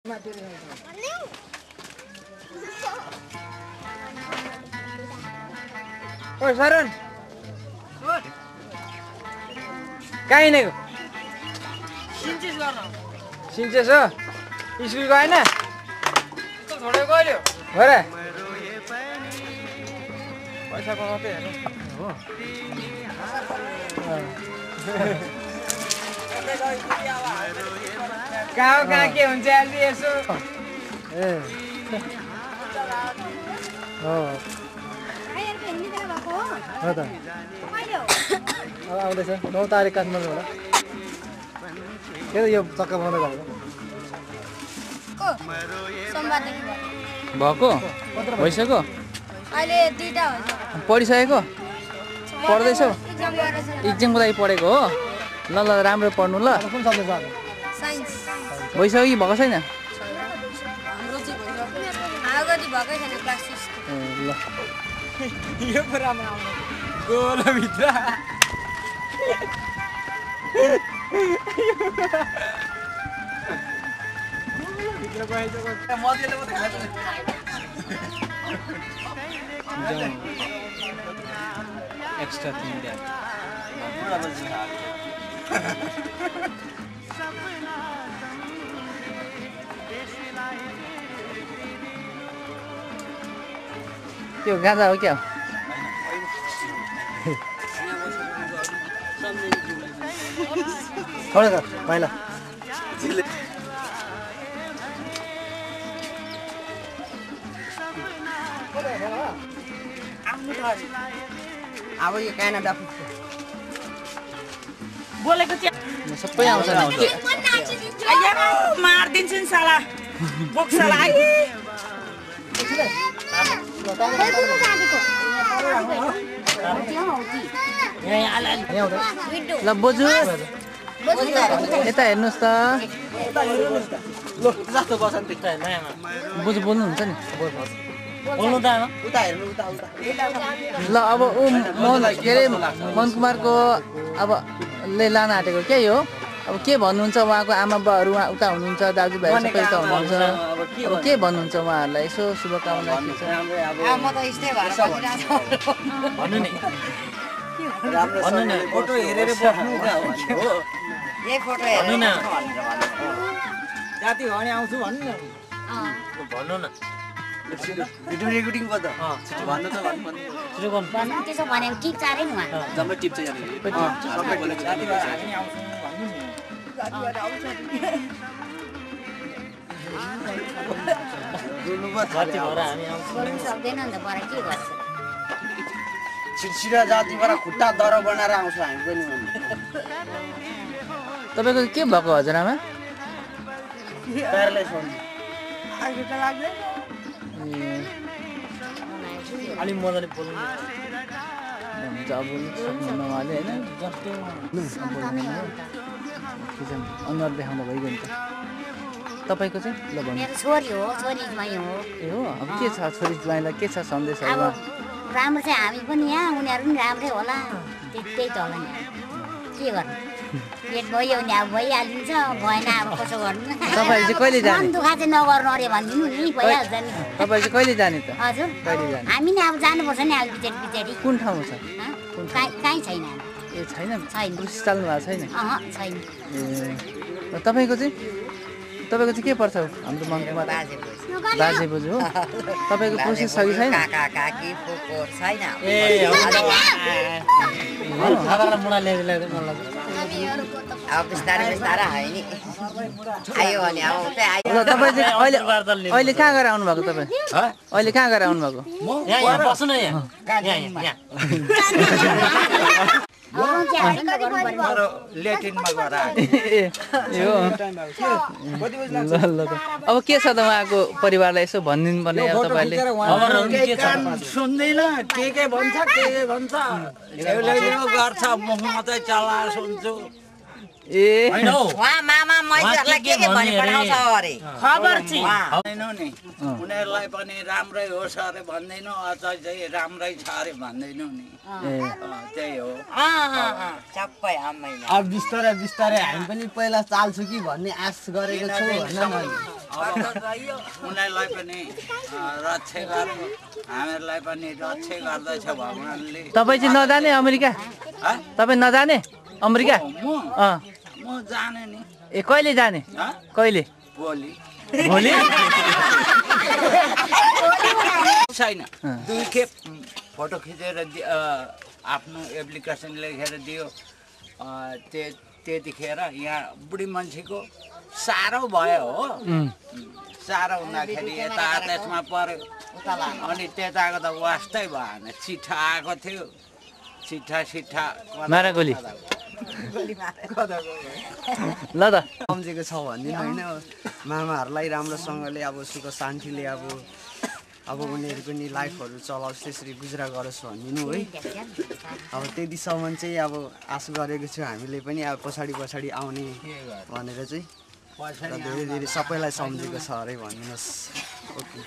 ओइ शरण कहाँ हिँडेको? सिन्चेस हो? स्कुल गएन? छोडेको कहिले हो र? पैसा कमाउँदै हेर्नु हो कहाँ के हुन्छ अलि यसो ए हो हो त अब आउँदैछ 9 तारिक काठमाडौँ होला के यो चक्का बन्द गरेको भएको भइसक्यो अहिले दुईटा हुन्छ पढिसकेको पढ्दैछौ एक्जामको लागि पढेको हो ल ल राम्रो पढ्नु ल कुन सब्जेक्ट आयो साइन्स भइसक्यो कि भएको छैन हाम्रो चाहिँ आगोटी भकै छैन क्लास 6 ल यो कुरामा आउनु गोलो भित्र भित्र गएछ मजेले मात्रै खान्छ एक्स्ट्रा थिङ द्याट त्यो गाँजा हो क्या थोडा कर पहिला अब यो क्यानाडा बोलेको चाहिँ सबै आउँछ नि मार्दिन्छु नि साला बोक्सला ल बोजू यता हेर्नुहोस् त जस्तो बस्छ नि बोजू बोल्नुहुन्छ नि बोल्नु त उता हेर्नु उता उता ल अब ऊ के अरे मन कुमारको अब ले लान आँटेको के हो अब के भन्नुहुन्छ उहाँको आमा बाबाहरू उहाँ उता हुनुहुन्छ दाजुभाइ सबै उता हुनुहुन्छ अब के भन्नुहुन्छ उहाँहरूलाई यसो शुभकामना के छ म त यस्तै भएर बसिरहेको छु भन्नु नि भन्नु न फोटो हेरेर बस्नु हो यही फोटो भन्नु न जाति भने आउँछु भन्नु न भन्नु न भिडियो रेकर्डिङ गर्दा भन्नु त भन्नु सुरु गर्नु भन्नु त्यसो भनेको ठिक चारै नि उहाँ जम्मै टिप्छ यहाँ सबै बोलेको जाति भएर हामी आउँछु भन्नु नि बोल्नु पो जाति भएर हामी आउँछौँ बोल्नु सक्दैन नि त पर के गर्छ छिटछिटा जातिबाट खुट्टा दर बनाएर आउँछ हामी पनि तपाईँको के भएको हजुरआमा प्यारालाइज हुनु अलिक मजाले बोल्नु हुन्छ अब सक्नुहुन्न उहाँले होइन अनुहार देखाउँदा भइगयो नि त तपाईँको चाहिँ ल भन्नु मेरो छोरी हो छोरी ज्वाइँ हो ए हो अब के छ छोरी ज्वाइँलाई के छ सन्देश अब राम्रो चाहिँ हामी पनि यहाँ उनीहरू पनि राम्रै होला त्यही त होला नि के गर्नु पेट भयो भने अब भइहालिन्छ भएन अब कसो गर्नु तपाईँहरू चाहिँ कहिले जाने मन दुखा चाहिँ नगर्नु अरे भनिदिनु नि भइहाल्छ नि तपाईँ चाहिँ कहिले जाने त हजुर कहिले जाने हामी नि अब जानुपर्छ नि अब पछाडि पछाडि कुन ठाउँमा छ कहीँ छैन ए छैन छैन। कोसिस चाल्नु भएको छैन छैन ए तपाईँको चाहिँ के पर्छ हाम्रो मङ्कुमा बाजे बोजू हो तपाईँको कोसिस छ कि छैन काका काकी फोको छैन ए अब बिस्तारै बिस्तारै आयो नि आयो भने अब उतै आयो तपाईँ चाहिँ अहिले कहाँ गएर आउनु भएको तपाईँ अहिले कहाँ गएर आउनु भएको बस्नु न यहाँ लेटिनमा गएर यो ल अब के छ त उहाँको परिवारलाई यसो भनिदिनु पर्ने अब तपाईँले सुन्दैन के भन्छ के भन्छ गर्छ म चाहिँ चला सुन्छु ए होइन हौ उहाँ मामा मैजूहरूलाई के भनी पठाउँछ अरे खबर चाहिँ भन्दैनौ नि उनीहरूलाई पनि राम्रै होस् अरे भन्दैनौ अझै चाहिँ राम्रै छ अरे भन्दैनौ नि त्यही हो सबै आम्मै अब बिस्तारै बिस्तारै हामी पनि पहिला चाल्छु कि भन्ने आश गरेको छु होइन उनीहरूलाई पनि रक्षा गरे हामीहरूलाई पनि रक्षा गर्दैछ भगवान्ले। तपाईँ चाहिँ नजाने अमेरिका? तपाईँ नजाने अमेरिका? म जाने नि। ए कहिले जाने? कहिले? भोलि भोलि? छैन 2 खेप फोटो खिचेर आफ्नो एप्लिकेसन लेखेर दियो त्यतिखेर यहाँ बुढी मान्छेको साह्रो भयो हो। साह्रो हुँदाखेरि यता त्यसमा पर्यो अनि त्यताको त वास्तै भएन। चिठा आएको थियो चिठा मारा गोली ल त सम्झेको छ भनिदिनु होइन मामाहरूलाई राम्रोसँगले अब सुख शान्तिले अब उनीहरू पनि लाइफहरू चलाओस् त्यसरी गुजरा गरोस् भनिदिनु है। अब त्यतिसम्म चाहिँ अब आश गरेको छु हामीले पनि अब पछाडि आउने भनेर चाहिँ र धेरै धेरै सबैलाई सम्झेको छ अरे भनिदिनुहोस्। ओके